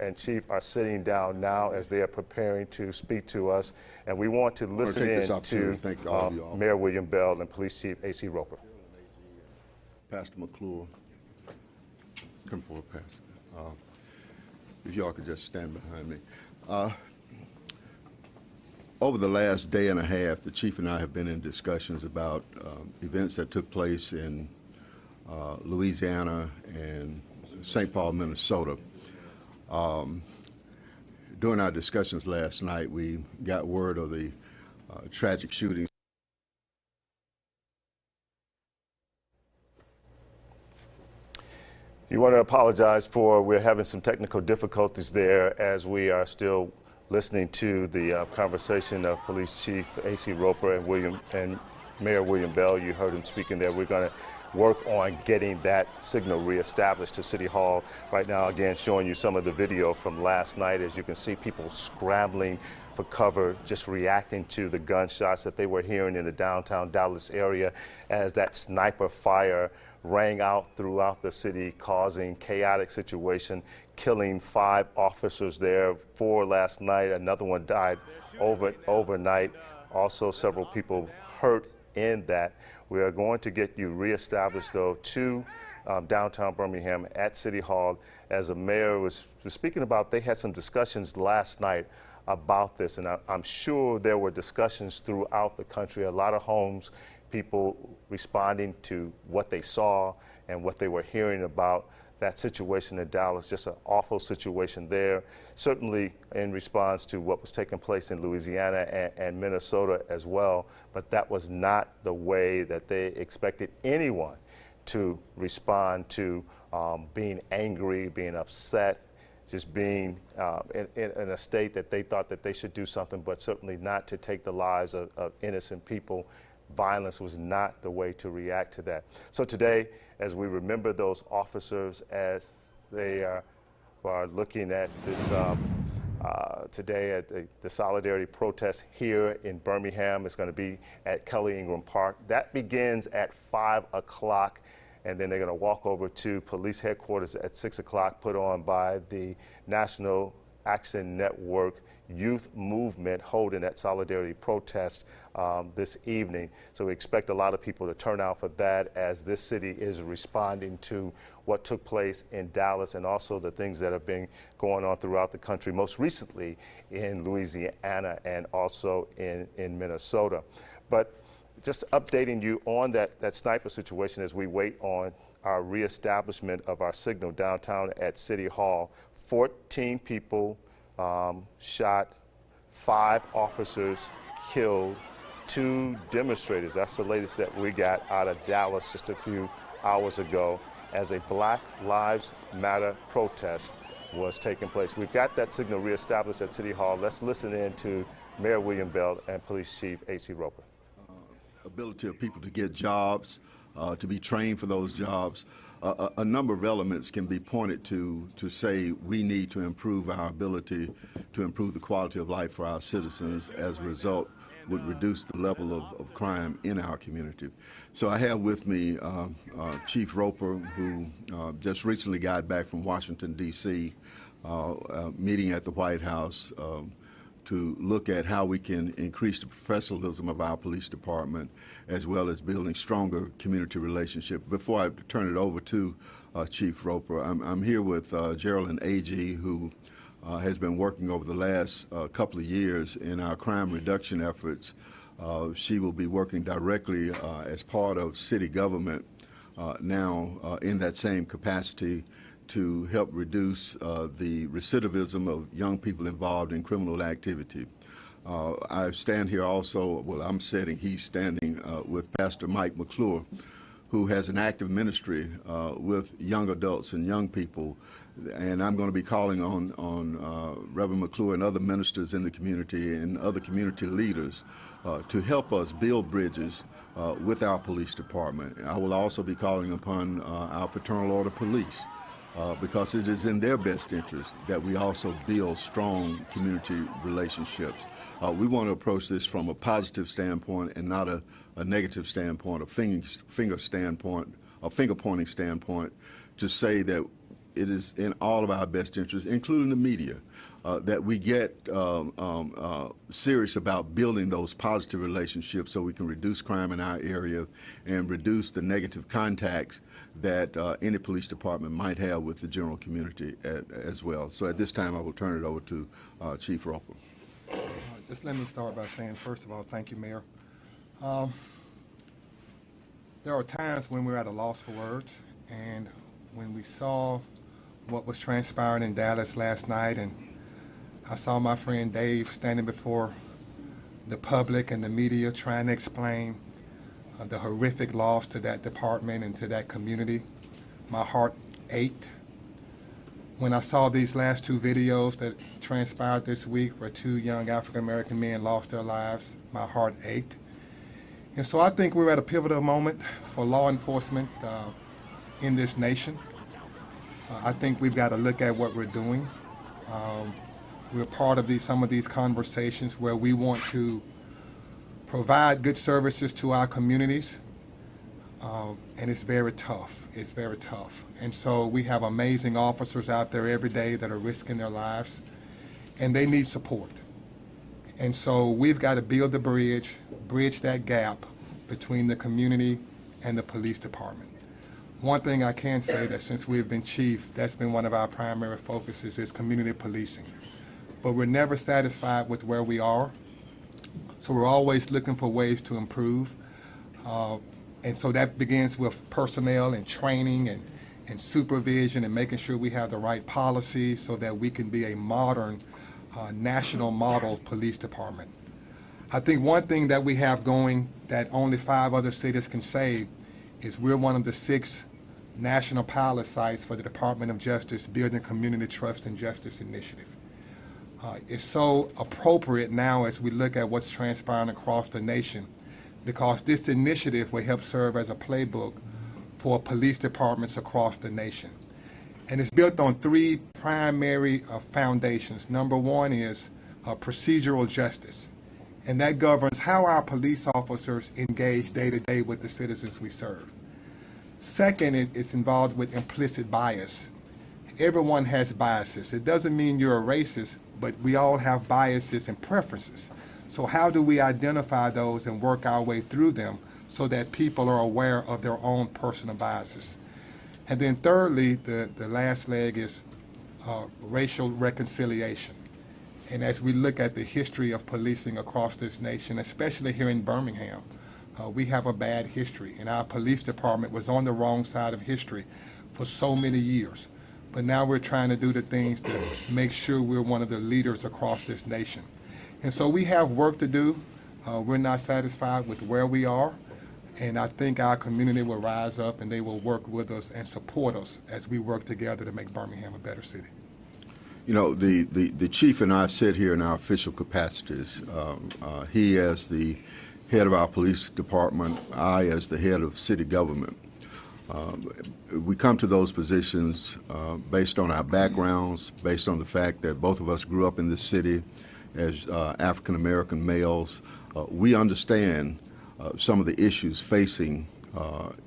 and Chief are sitting down now as they are preparing to speak to us, and we want to listen in to Mayor William Bell and Police Chief A.C. Roper. Pastor McClure, come forward, Pastor. If y'all could just stand behind me. Over the last day and a half, the Chief and I have been in discussions about events that took place in Louisiana and St. Paul, Minnesota. During our discussions last night, we got word of the tragic shootings. You want to apologize for we're having some technical difficulties there as we are still listening to the conversation of Police Chief A.C. Roper and Mayor William Bell. You heard him speaking there. We're going to work on getting that signal reestablished to City Hall. Right now, again, showing you some of the video from last night. As you can see, people scrambling for cover, just reacting to the gunshots that they were hearing in the downtown Dallas area as that sniper fire rang out throughout the city, causing chaotic situation, killing 5 officers there, 4 last night. Another one died overnight. Also, several people hurt in that. We are going to get you reestablished, though, to downtown Birmingham at City Hall. As the mayor was speaking about, they had some discussions last night about this, and I'm sure there were discussions throughout the country. A lot of homes, people responding to what they saw and what they were hearing about that situation in Dallas, just an awful situation there. Certainly in response to what was taking place in Louisiana and Minnesota as well, but that was not the way that they expected anyone to respond to being angry, being upset, just being in a state that they thought that they should do something, but certainly not to take the lives of innocent people. Violence was not the way to react to that. So today, as we remember those officers as they are looking at this today at the Solidarity protest here in Birmingham, it's going to be at Kelly Ingram Park. That begins at 5 o'clock, and then they're going to walk over to police headquarters at 6 o'clock, put on by the National Action Network youth movement holding that solidarity protest this evening. So we expect a lot of people to turn out for that as this city is responding to what took place in Dallas and also the things that have been going on throughout the country, most recently in Louisiana and also in Minnesota. But just updating you on that sniper situation as we wait on our reestablishment of our signal downtown at City Hall. 14 people shot, 5 officers killed, 2 demonstrators. That's the latest that we got out of Dallas just a few hours ago as a Black Lives Matter protest was taking place. We've got that signal reestablished at City Hall. Let's listen in to Mayor William Bell and Police Chief A.C. Roper. Ability of people to get jobs, to be trained for those jobs. A number of elements can be pointed to say we need to improve our ability to improve the quality of life for our citizens. As a result, would reduce the level of crime in our community. So I have with me Chief Roper, who just recently got back from Washington, D.C., meeting at the White House to look at how we can increase the professionalism of our police department, as well as building stronger community relationships. Before I turn it over to Chief Roper, I'm here with Geraldine Agee, who has been working over the last couple of years in our crime reduction efforts. She will be working directly as part of city government now in that same capacity to help reduce the recidivism of young people involved in criminal activity. I stand here also, well, I'm sitting, he's standing with Pastor Mike McClure, who has an active ministry with young adults and young people. And I'm going to be calling on Reverend McClure and other ministers in the community and other community leaders to help us build bridges with our police department. I will also be calling upon our fraternal order police because it is in their best interest that we also build strong community relationships. We want to approach this from a positive standpoint and not a negative standpoint, a finger pointing standpoint, to say that it is in all of our best interests, including the media, that we get serious about building those positive relationships so we can reduce crime in our area and reduce the negative contacts that any police department might have with the general community as well. So at this time, I will turn it over to Chief Roper. Just let me start by saying, first of all, thank you, Mayor. There are times when we're at a loss for words, and when we saw what was transpiring in Dallas last night, and I saw my friend Dave standing before the public and the media trying to explain the horrific loss to that department and to that community, my heart ached. When I saw these last two videos that transpired this week where two young African-American men lost their lives, my heart ached. And so I think we're at a pivotal moment for law enforcement in this nation. I think we've got to look at what we're doing. We're part of some of these conversations where we want to provide good services to our communities, and it's very tough. It's very tough. And so we have amazing officers out there every day that are risking their lives, and they need support. And so we've got to build the bridge that gap between the community and the police department. One thing I can say that since we've been chief, that's been one of our primary focuses is community policing. But we're never satisfied with where we are. So we're always looking for ways to improve. And so that begins with personnel and training and supervision and making sure we have the right policies so that we can be a modern national model police department. I think one thing that we have going that only 5 other cities can say is we're one of the 6 national pilot sites for the Department of Justice Building Community Trust and Justice Initiative. It's so appropriate now as we look at what's transpiring across the nation, because this initiative will help serve as a playbook for police departments across the nation. And it's built on 3 primary foundations. Number 1 is procedural justice, and that governs how our police officers engage day to day with the citizens we serve. Second, it's involved with implicit bias. Everyone has biases. It doesn't mean you're a racist, but we all have biases and preferences. So how do we identify those and work our way through them so that people are aware of their own personal biases? And then thirdly, the last leg is racial reconciliation. And as we look at the history of policing across this nation, especially here in Birmingham, we have a bad history, and our police department was on the wrong side of history for so many years. But now we're trying to do the things to make sure we're one of the leaders across this nation. And so we have work to do. We're not satisfied with where we are, and I think our community will rise up and they will work with us and support us as we work together to make Birmingham a better city. You know, the chief and I sit here in our official capacities. He as the head of our police department, I as the head of city government. We come to those positions based on our backgrounds, based on the fact that both of us grew up in this city as African-American males. We understand some of the issues facing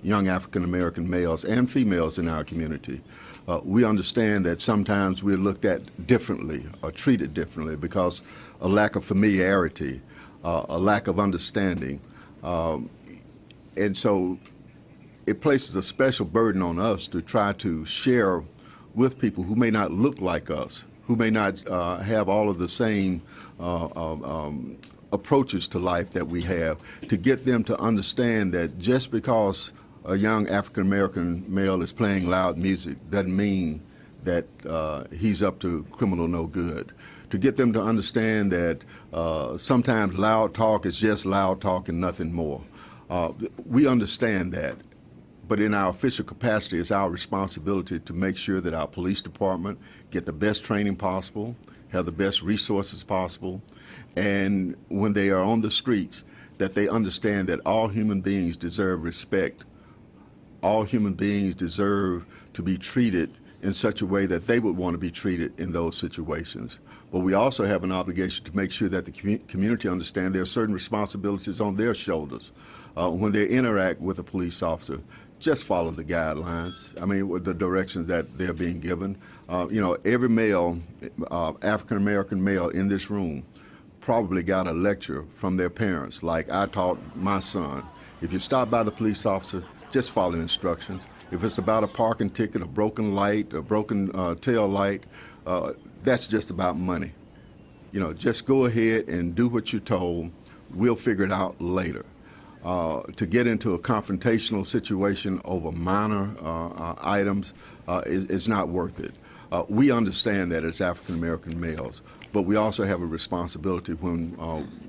young African-American males and females in our community. We understand that sometimes we're looked at differently or treated differently because a lack of familiarity, a lack of understanding. And so it places a special burden on us to try to share with people who may not look like us, who may not have all of the same approaches to life that we have, to get them to understand that just because a young African-American male is playing loud music doesn't mean that he's up to criminal no good. To get them to understand that sometimes loud talk is just loud talk and nothing more. We understand that. But in our official capacity, it's our responsibility to make sure that our police department get the best training possible, have the best resources possible, and when they are on the streets, that they understand that all human beings deserve respect. All human beings deserve to be treated in such a way that they would want to be treated in those situations. But we also have an obligation to make sure that the community understand there are certain responsibilities on their shoulders when they interact with a police officer, just follow the guidelines. I mean, with the directions that they're being given. You know, every male, African-American male in this room probably got a lecture from their parents, like I taught my son. If you stop by the police officer, just follow instructions. If it's about a parking ticket, a broken light, a broken tail light, that's just about money. You know, just go ahead and do what you're told. We'll figure it out later. To get into a confrontational situation over minor items is not worth it. We understand that as African American males, but we also have a responsibility when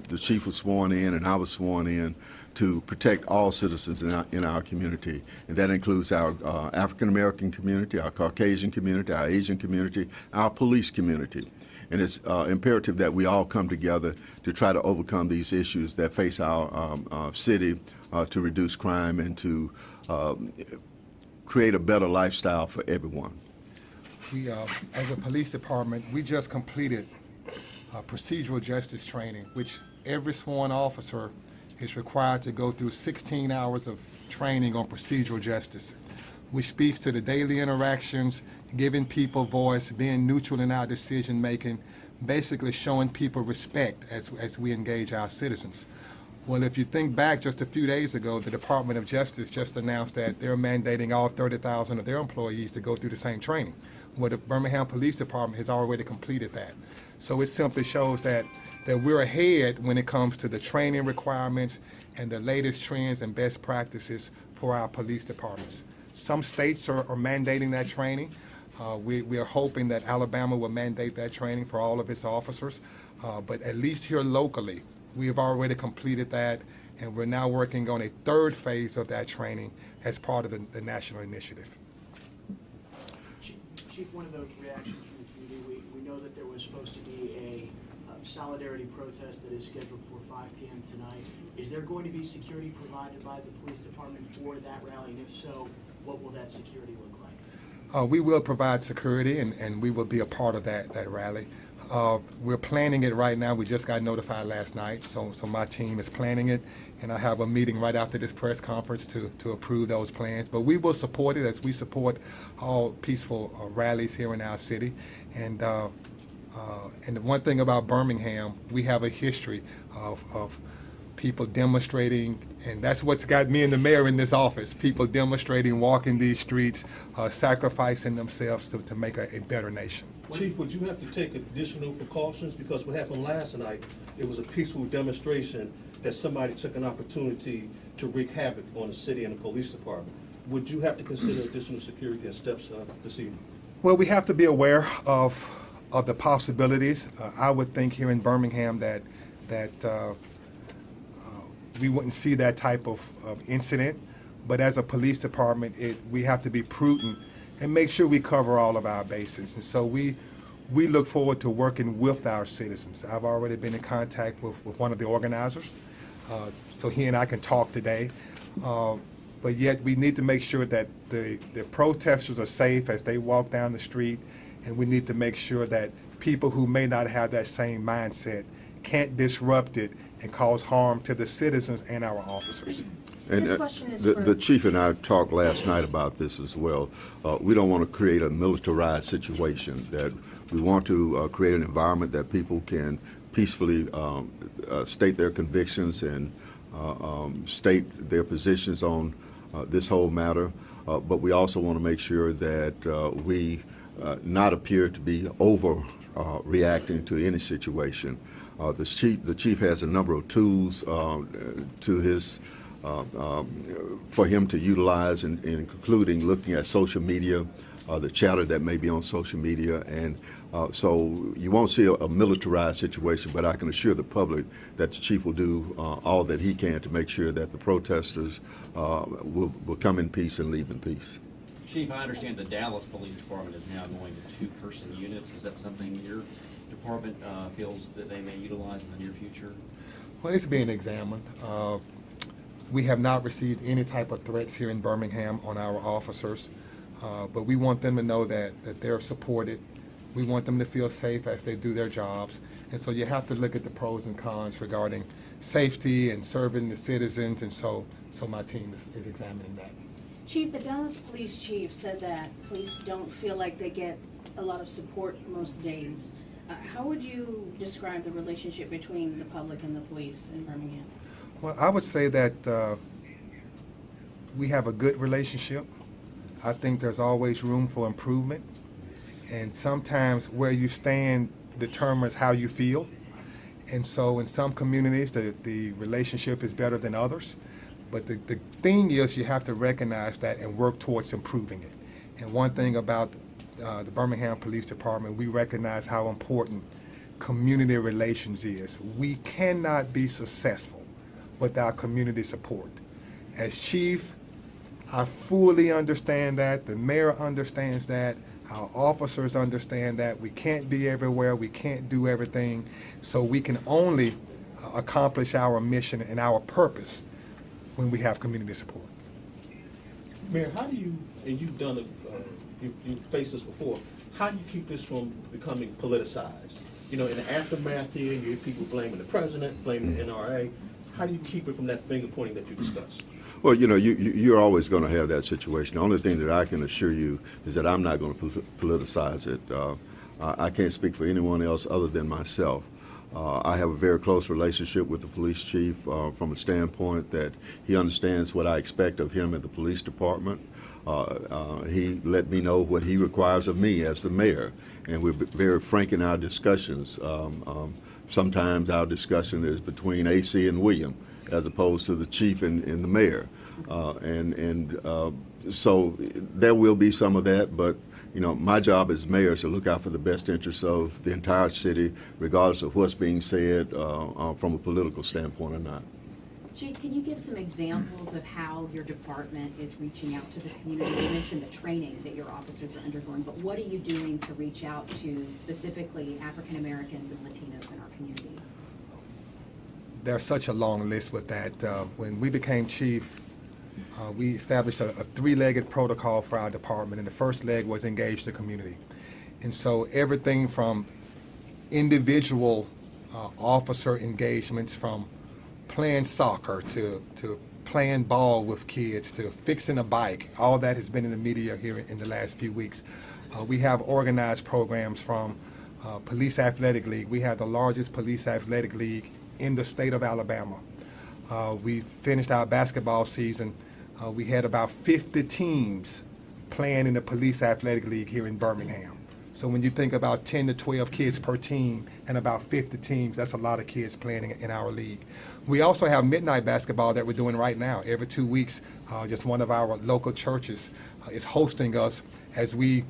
the chief was sworn in and I was sworn in to protect all citizens in our community. And that includes our African American community, our Caucasian community, our Asian community, our police community. And it's imperative that we all come together to try to overcome these issues that face our city, to reduce crime and to create a better lifestyle for everyone. We, as a police department, we just completed procedural justice training, which every sworn officer is required to go through 16 hours of training on procedural justice, which speaks to the daily interactions, giving people voice, being neutral in our decision making, basically showing people respect as we engage our citizens. Well, if you think back just a few days ago, the Department of Justice just announced that they're mandating all 30,000 of their employees to go through the same training. Well, the Birmingham Police Department has already completed that. So it simply shows that we're ahead when it comes to the training requirements and the latest trends and best practices for our police departments. Some states are mandating that training. We are hoping that Alabama will mandate that training for all of its officers. But at least here locally, we have already completed that, and we're now working on a third phase of that training as part of the national initiative. Chief, one of the reactions from the community, we know that there was supposed to be a solidarity protest that is scheduled for 5 p.m. tonight. Is there going to be security provided by the police department for that rally? And if so, what will that security look like? We will provide security, and we will be a part of that rally. We're planning it right now. We just got notified last night, so my team is planning it, and I have a meeting right after this press conference to approve those plans. But we will support it as we support all peaceful rallies here in our city. And the one thing about Birmingham, we have a history of people demonstrating, and that's what's got me and the mayor in this office, people demonstrating, walking these streets, sacrificing themselves to make a better nation. Chief, would you have to take additional precautions? Because what happened last night, it was a peaceful demonstration that somebody took an opportunity to wreak havoc on the city and the police department. Would you have to consider additional security and steps this evening? Well, we have to be aware of the possibilities. I would think here in Birmingham that we wouldn't see that type of incident, but as a police department, we have to be prudent and make sure we cover all of our bases. And so we look forward to working with our citizens. I've already been in contact with one of the organizers, so he and I can talk today. But yet we need to make sure that the protesters are safe as they walk down the street, and we need to make sure that people who may not have that same mindset can't disrupt it and cause harm to the citizens and our officers. And This question is the chief and I talked last night about this as well. We don't want to create a militarized situation. That we want to create an environment that people can peacefully state their convictions and state their positions on this whole matter. But we also want to make sure that we not appear to be overreacting to any situation. The chief has a number of tools to his for him to utilize, including looking at social media, the chatter that may be on social media, and so you won't see a militarized situation, but I can assure the public that the chief will do all that he can to make sure that the protesters will come in peace and leave in peace. Chief, I understand the Dallas Police Department is now going to 2-person units. Is that something your department feels that they may utilize in the near future? Well, it's being examined. We have not received any type of threats here in Birmingham on our officers, but we want them to know that they're supported. We want them to feel safe as they do their jobs. And so you have to look at the pros and cons regarding safety and serving the citizens, and so my team is examining that. Chief, the Dallas police chief said that police don't feel like they get a lot of support most days. How would you describe the relationship between the public and the police in Birmingham? Well, I would say that we have a good relationship. I think there's always room for improvement. And sometimes where you stand determines how you feel. And so in some communities, the relationship is better than others. But the thing is, you have to recognize that and work towards improving it. And one thing about the Birmingham Police Department, we recognize how important community relations is. We cannot be successful without community support. As chief, I fully understand that. The mayor understands that. Our officers understand that. We can't be everywhere. We can't do everything. So we can only accomplish our mission and our purpose when we have community support. Mayor, how do you, and you've done it, you've faced this before, how do you keep this from becoming politicized? You know, in the aftermath here, you hear people blaming the president, blaming the NRA. How do you keep it from that finger pointing that you discussed? Well, you know, you're always going to have that situation. The only thing that I can assure you is that I'm not going to politicize it. I can't speak for anyone else other than myself. I have a very close relationship with the police chief from a standpoint that he understands what I expect of him at the police department. He let me know what he requires of me as the mayor, and we're very frank in our discussions. Sometimes our discussion is between AC and William, as opposed to the chief and the mayor. So there will be some of that, but you know, my job as mayor is to look out for the best interests of the entire city, regardless of what's being said from a political standpoint or not. Chief, can you give some examples of how your department is reaching out to the community? You mentioned the training that your officers are undergoing, but what are you doing to reach out to specifically African Americans and Latinos in our community? There's such a long list with that. When we became chief, we established a three-legged protocol for our department, and the first leg was engage the community. And so everything from individual officer engagements, from playing soccer to playing ball with kids to fixing a bike, all that has been in the media here in the last few weeks. We have organized programs from Police Athletic League. We have the largest police athletic league in the state of Alabama. We finished our basketball season. We had about 50 teams playing in the Police Athletic League here in Birmingham. So when you think about 10 to 12 kids per team and about 50 teams, that's a lot of kids playing in our league. We also have midnight basketball that we're doing right now. Every 2 weeks, just one of our local churches is hosting us as we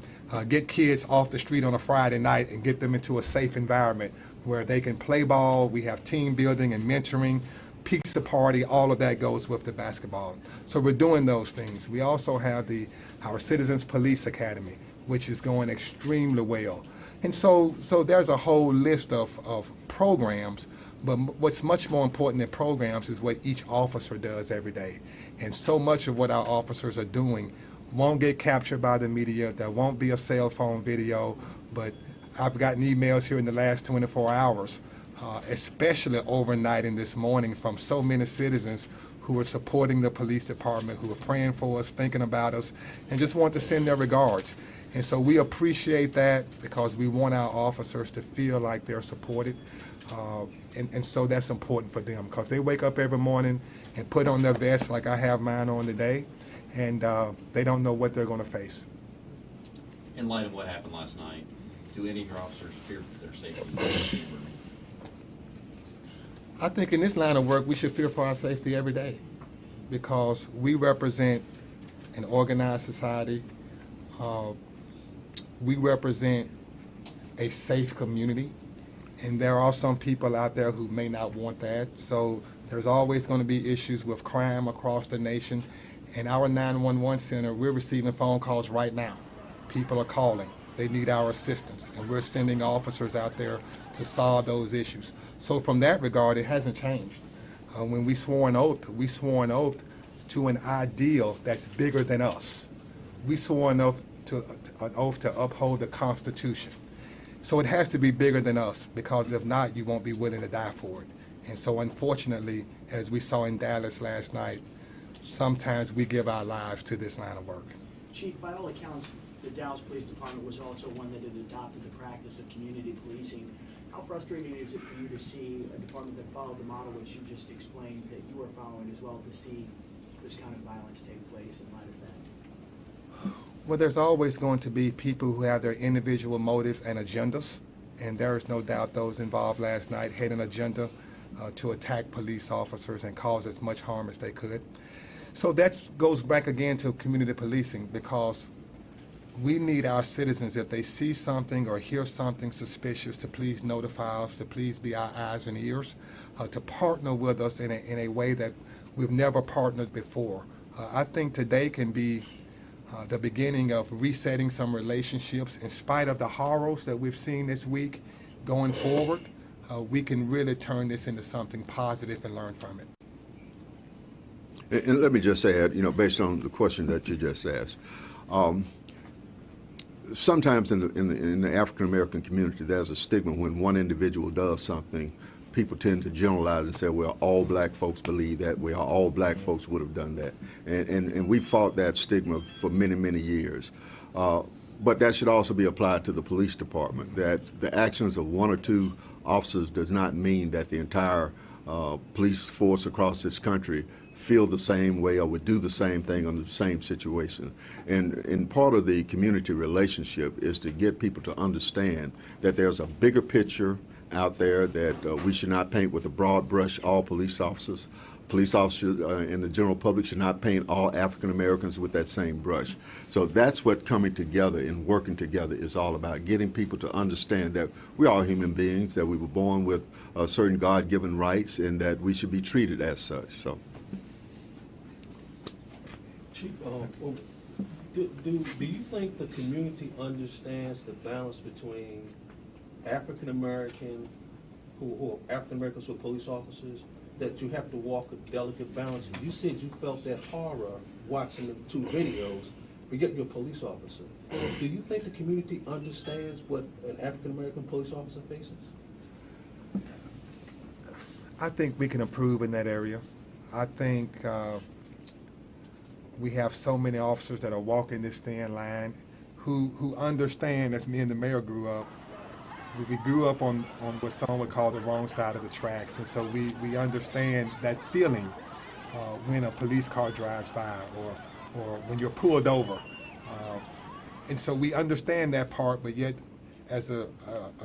get kids off the street on a Friday night and get them into a safe environment where they can play ball. We have team building and mentoring, pizza party, all of that goes with the basketball. So we're doing those things. We also have our Citizens Police Academy, which is going extremely well. And so there's a whole list of programs, but what's much more important than programs is what each officer does every day. And so much of what our officers are doing won't get captured by the media. There won't be a cell phone video, but I've gotten emails here in the last 24 hours, especially overnight and this morning, from so many citizens who are supporting the police department, who are praying for us, thinking about us, and just want to send their regards. And so we appreciate that because we want our officers to feel like they're supported. And so that's important for them because they wake up every morning and put on their vest like I have mine on today, and they don't know what they're going to face. In light of what happened last night, do any of your officers fear for their safety? I think in this line of work, we should fear for our safety every day because we represent an organized society. We represent a safe community, and there are some people out there who may not want that. So there's always going to be issues with crime across the nation. In our 911 center, we're receiving phone calls right now. People are calling. They need our assistance, and we're sending officers out there to solve those issues. So from that regard, it hasn't changed. When we swore an oath to an ideal that's bigger than us. We swore an oath to uphold the Constitution. So it has to be bigger than us, because if not, you won't be willing to die for it. And so unfortunately, as we saw in Dallas last night, sometimes we give our lives to this line of work. Chief, by all accounts, the Dallas Police Department was also one that had adopted the practice of community policing. How frustrating is it for you to see a department that followed the model which you just explained that you are following as well, to see this kind of violence take place in light of that? Well, there's always going to be people who have their individual motives and agendas, and there is no doubt those involved last night had an agenda to attack police officers and cause as much harm as they could. So that goes back again to community policing, because we need our citizens, if they see something or hear something suspicious, to please notify us, to please be our eyes and ears, to partner with us in a way that we've never partnered before. I think today can be the beginning of resetting some relationships. In spite of the horrors that we've seen this week, going forward, we can really turn this into something positive and learn from it. And let me just add, based on the question that you just asked, sometimes in the African American community, there's a stigma when one individual does something. People tend to generalize and say, well, all black folks believe that way, or all black folks would have done that. And we fought that stigma for many, many years. But that should also be applied to the police department, that the actions of one or two officers does not mean that the entire police force across this country feel the same way or would do the same thing under the same situation. And part of the community relationship is to get people to understand that there's a bigger picture out there, that we should not paint with a broad brush all police officers. Police officers and the general public should not paint all African Americans with that same brush. So that's what coming together and working together is all about, getting people to understand that we are human beings, that we were born with certain God-given rights, and that we should be treated as such. So, Chief, do you think the community understands the balance between African American who are African Americans who are police officers, that you have to walk a delicate balance? You said you felt that horror watching the two videos, but yet you're a police officer. Do you think the community understands what an African American police officer faces? I think we can improve in that area. I think we have so many officers that are walking this thin line who understand, as me and the mayor grew up. We grew up on what some would call the wrong side of the tracks, and so we understand that feeling when a police car drives by or when you're pulled over. And so we understand that part, but yet as a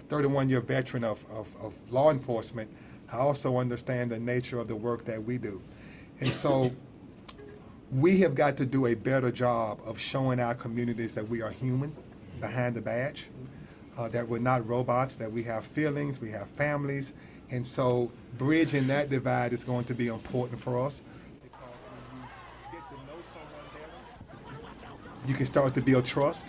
31-year veteran of law enforcement, I also understand the nature of the work that we do. And so we have got to do a better job of showing our communities that we are human behind the badge. That we're not robots, that we have feelings, we have families, and so bridging that divide is going to be important for us, because when you get to know someone better, you can start to build trust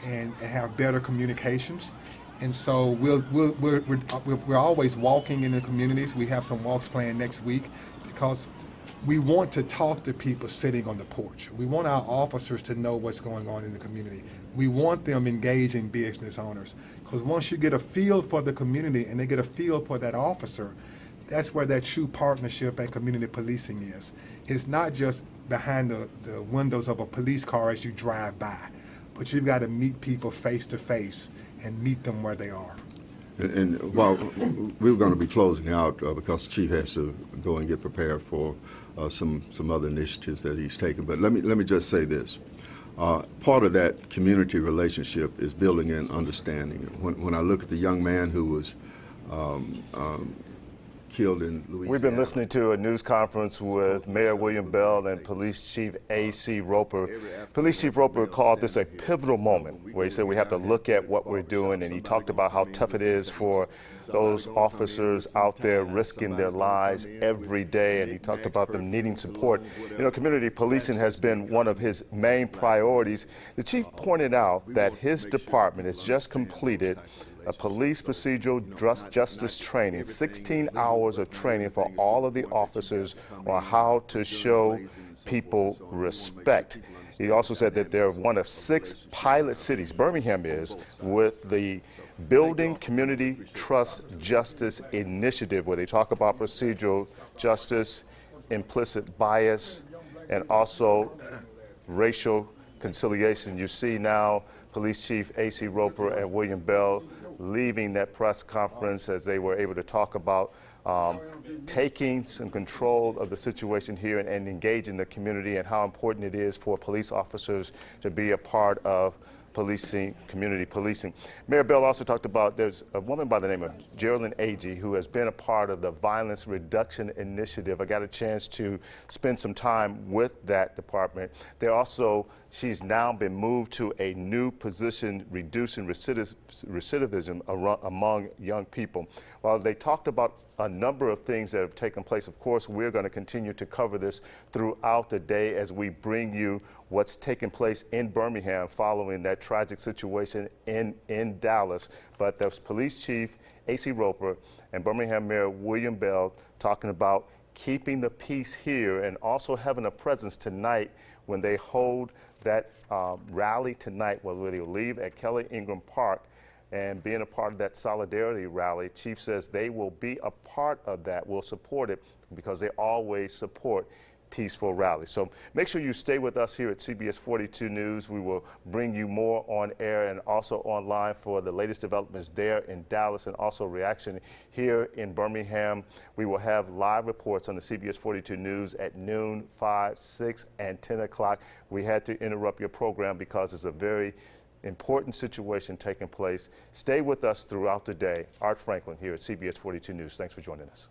and have better communications. And so we're always walking in the communities. We have some walks planned next week, because we want to talk to people sitting on the porch. We want our officers to know what's going on in the community. We want them engaging business owners, because once you get a feel for the community and they get a feel for that officer, that's where that true partnership and community policing is. It's not just behind the windows of a police car as you drive by, but you've got to meet people face to face and meet them where they are. and while we were going to be closing out because the chief has to go and get prepared for some other initiatives that he's taken, but let me just say this. Part of that community relationship is building in understanding. When I look at the young man who was killed in Louisiana. We've been listening to a news conference with Mayor William Bell and Police Chief A.C. Roper. Police Chief Roper called this a pivotal moment, where he said we have to look at what we're doing, and he talked about how tough it is for those officers out there risking their lives every day, and he talked about them needing support. You know, community policing has been one of his main priorities. The chief pointed out that his department has just completed a police procedural justice training, 16 hours of training for all of the officers on how to show people respect. He also said that they're one of 6 pilot cities, Birmingham is, with the Building Community Trust Justice Initiative, where they talk about procedural justice, implicit bias, and also racial conciliation. You see now Police Chief A.C. Roper and William Bell leaving that press conference as they were able to talk about taking some control of the situation here and engaging the community, and how important it is for police officers to be a part of policing, community policing. Mayor Bell also talked about there's a woman by the name of Geraldine Agee who has been a part of the Violence Reduction Initiative. I got a chance to spend some time with that department. She's now been moved to a new position reducing recidivism among young people. While they talked about a number of things that have taken place, of course, we're going to continue to cover this throughout the day as we bring you what's taking place in Birmingham following that tragic situation in Dallas. But there's Police Chief A.C. Roper and Birmingham Mayor William Bell talking about keeping the peace here and also having a presence tonight when they hold that rally tonight, where they'll leave at Kelly Ingram Park. And being a part of that solidarity rally, Chief says they will be a part of that, will support it, because they always support peaceful rallies. So make sure you stay with us here at CBS 42 News. We will bring you more on air and also online for the latest developments there in Dallas, and also reaction here in Birmingham. We will have live reports on the CBS 42 News at noon, 5, 6, and 10 o'clock. We had to interrupt your program because it's a very important situation taking place. Stay with us throughout the day. Art Franklin here at CBS 42 News. Thanks for joining us.